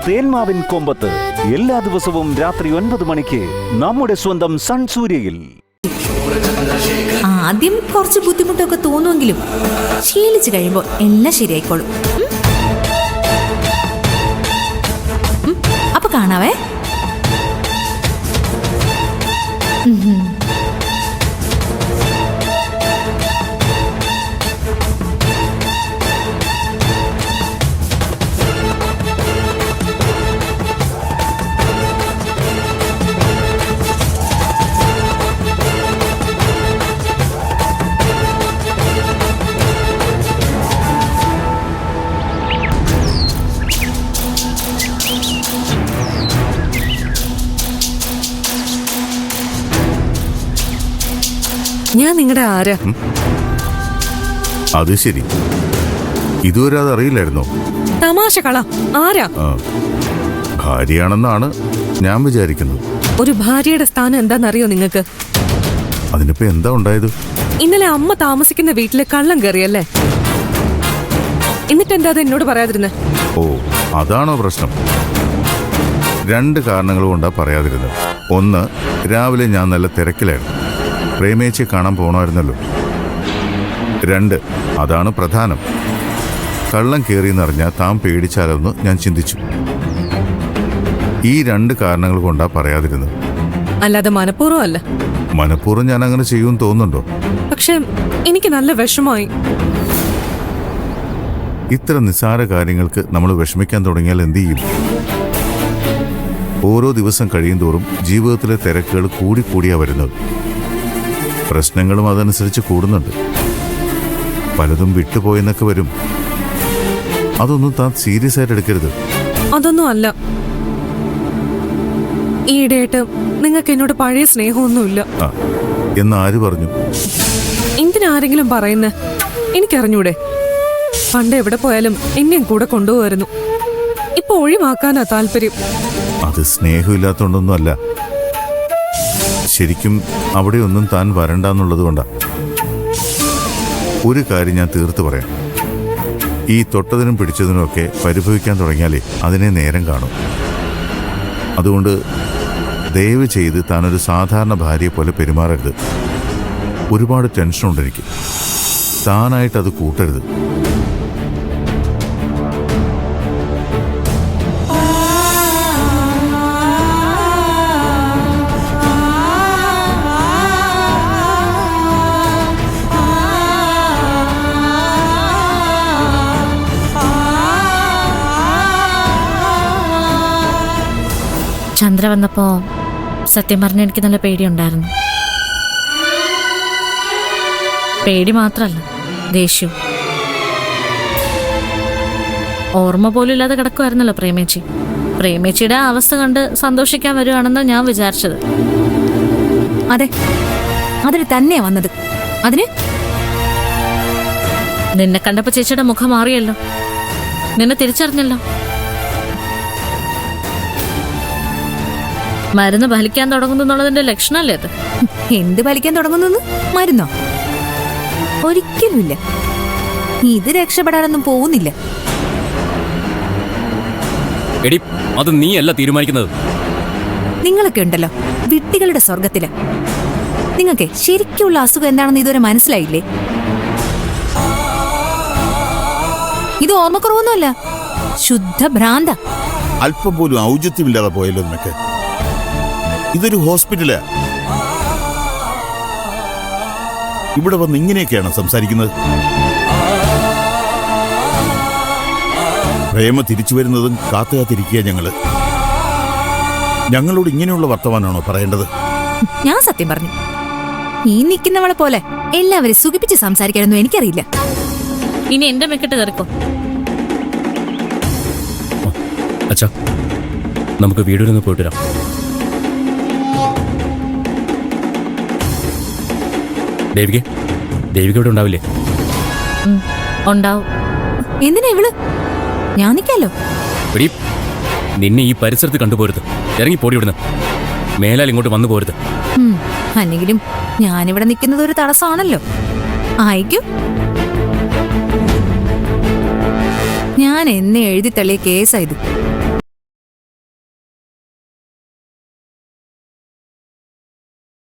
തേന്മാവിൻ കൊമ്പത്ത് എല്ലാ ദിവസവും രാത്രി 9 മണിക്ക് നമ്മുടെ സ്വന്തം സൺ സൂര്യയിൽ. ആദ്യം കുറച്ച് ബുദ്ധിമുട്ടൊക്കെ തോന്നുമെങ്കിലും ശീലിച്ചു കഴിയുമ്പോൾ എല്ലാം ശരിയായിക്കോളും. അപ്പൊ കാണാവേ. ഞാൻ നിങ്ങളുടെ ആരാ? അത് ശരി, ഇതുവരെ അതറിയില്ലായിരുന്നോ? തമാശ കള. ആരാ? ഭാര്യയാണെന്നാണ് ഞാൻ വിചാരിക്കുന്നത്. ഒരു ഭാര്യയുടെ സ്ഥാനം എന്താണെന്നറിയോ നിങ്ങൾക്ക്? അതിനിപ്പോ എന്താ ഉണ്ടായത്? ഇന്നലെ അമ്മ താമസിക്കുന്ന വീട്ടില് കള്ളം കയറിയല്ലേ? എന്നിട്ട് എന്താ അത് എന്നോട് പറയാതിരുന്നെ? ഓ, അതാണോ പ്രശ്നം? 2 കാരണങ്ങൾ കൊണ്ടാ പറയാതിരുന്നത്. ഒന്ന്, രാവിലെ ഞാൻ നല്ല തിരക്കിലായിരുന്നു, പ്രേമേച്ചിയെ കാണാൻ പോകണമായിരുന്നല്ലോ. 2, അതാണ് പ്രധാനം, കള്ളം കയറിയെന്നറിഞ്ഞാൽ താൻ പേടിച്ചാലോന്ന് ഞാൻ ചിന്തിച്ചു. ഈ 2 കാരണങ്ങൾ കൊണ്ടാ പറയാതിരുന്നത്. അല്ലാതെ മനഃപൂർവ്വം അല്ല. മനഃപൂർവ്വം ഞാൻ അങ്ങനെ ചെയ്യുമെന്ന് തോന്നുന്നുണ്ടോ? പക്ഷെ എനിക്ക് നല്ല വിഷമായി. ഇത്ര നിസ്സാര കാര്യങ്ങൾക്ക് നമ്മൾ വിഷമിക്കാൻ തുടങ്ങിയാൽ എന്ത് ചെയ്യും? ഓരോ ദിവസം കഴിയും തോറും ജീവിതത്തിലെ തിരക്കുകൾ കൂടിക്കൂടിയാ വരുന്നത്. പ്രശ്നങ്ങളും അതനുസരിച്ച് കൂടുന്നുണ്ട്. പലതും വിട്ടുപോയെന്നൊക്കെ വരും. അതൊന്നും താൻ സീരിയസ് ആയിട്ട് എടുക്കരുത്. അതൊന്നും അല്ല. ഈയിടെയായിട്ട് നിങ്ങൾക്ക് എന്നോട് പഴയ സ്നേഹമൊന്നുമില്ല. എന്നാര് പറഞ്ഞു? എന്തിനാരെങ്കിലും പറയുന്നേ? എനിക്കറിഞ്ഞൂടെ? പണ്ട് എവിടെ പോയാലും എന്നെയും കൂടെ കൊണ്ടുപോകായിരുന്നു. ഇപ്പൊ ഒഴിവാക്കാനാ താല്പര്യം. അത് സ്നേഹമില്ലാത്തോണ്ടൊന്നും അല്ല. ശരിക്കും അവിടെയൊന്നും താൻ വരണ്ടെന്നുള്ളത് കൊണ്ടാ. ഒരു കാര്യം ഞാൻ തീർത്ത് പറയാം, ഈ തൊട്ടതിനും പിടിച്ചതിനും ഒക്കെ പരിഭവിക്കാൻ തുടങ്ങിയാലേ അതിനെ നേരം കാണും. അതുകൊണ്ട് ദയവ് ചെയ്ത് താനൊരു സാധാരണ ഭാര്യയെ പോലെ പെരുമാറരുത്. ഒരുപാട് ടെൻഷനുണ്ട് എനിക്ക്. താനായിട്ടത് കൂട്ടരുത്. ചന്ദ്ര വന്നപ്പോ സത്യം പറഞ്ഞ എനിക്ക് നല്ല പേടിയുണ്ടായിരുന്നു. പേടി മാത്രല്ല, ദേഷ്യം. ഓർമ്മ പോലും ഇല്ലാതെ കിടക്കുമായിരുന്നല്ലോ പ്രേമേച്ചി. പ്രേമേച്ചിയുടെ അവസ്ഥ കണ്ട് സന്തോഷിക്കാൻ വരുവാണെന്ന് ഞാൻ വിചാരിച്ചത്. അതെ, അതിന് തന്നെയാ വന്നത്. അതിന് നിന്നെ കണ്ടപ്പോ ചേച്ചിയുടെ മുഖം മാറിയല്ലോ, നിന്നെ തിരിച്ചറിഞ്ഞല്ലോ. മരുന്ന് ഫലിക്കാൻ തുടങ്ങുന്നു എന്നുള്ളതിന്റെ ലക്ഷണമല്ലേ അത്? എന്ത് ഫലിക്കാൻ തുടങ്ങുന്നു? മരുന്നോ? ഒരിക്കലുമില്ല. ഇത് രക്ഷപ്പെടാനൊന്നും പോകുന്നില്ല. എടി, അത് നീയല്ല തീരുമാനിക്കുന്നത്. നിങ്ങളൊക്കെ ഉണ്ടല്ലോ വിഡ്ഢികളുടെ സ്വർഗത്തില്. നിങ്ങൾക്ക് ശരിക്കുള്ള അസുഖം എന്താണെന്ന് ഇതുവരെ മനസ്സിലായില്ലേ? ഇത് ഓർമ്മക്കുറവൊന്നുമല്ല, ശുദ്ധ ഭ്രാന്ത. അല്പം പോലും ഔചിത്യമില്ലാതെ പോയല്ലോ നിനക്ക്. ഇതൊരു ഹോസ്പിറ്റലാ. ഇവിടെ വന്ന് ഇങ്ങനെയൊക്കെയാണ് സംസാരിക്കുന്നത്. പ്രേമ തിരിച്ചു വരുന്നതും കാത്തുകാത്തിരിക്കുക ഞങ്ങളോട് ഇങ്ങനെയുള്ള വർത്തമാനമാണോ പറയേണ്ടത്? ഞാൻ സത്യം പറഞ്ഞു. ഈ നിൽക്കുന്നവളെ പോലെ എല്ലാവരും സുഖിപ്പിച്ച് സംസാരിക്കാനൊന്നും എനിക്കറിയില്ല. ഇനി എന്റെ മെക്കിട്ട് തെറിക്കോ? അച്ഛാ, നമുക്ക് വീടിനൊന്ന് പോയിട്ട് വരാം. ദേവിക ഇവിടെ ഉണ്ടാവില്ലേ? ഉണ്ടാവും. എന്തിനാ ഇവള്? ഞാൻ നിൽക്കാലോ. നിന്നെ ഈ പരിസരത്ത് കണ്ടുപോരുത്. ഇറങ്ങി പോടി ഇവിടുന്ന്. മേലാൽ ഇങ്ങോട്ട് വന്നു പോരുത്. അല്ലെങ്കിലും ഞാനിവിടെ നിൽക്കുന്നത് ഒരു തടസ്സമാണല്ലോ. ആയിക്കും. ഞാൻ എന്നെ എഴുതി തള്ളിയ കേസായത്.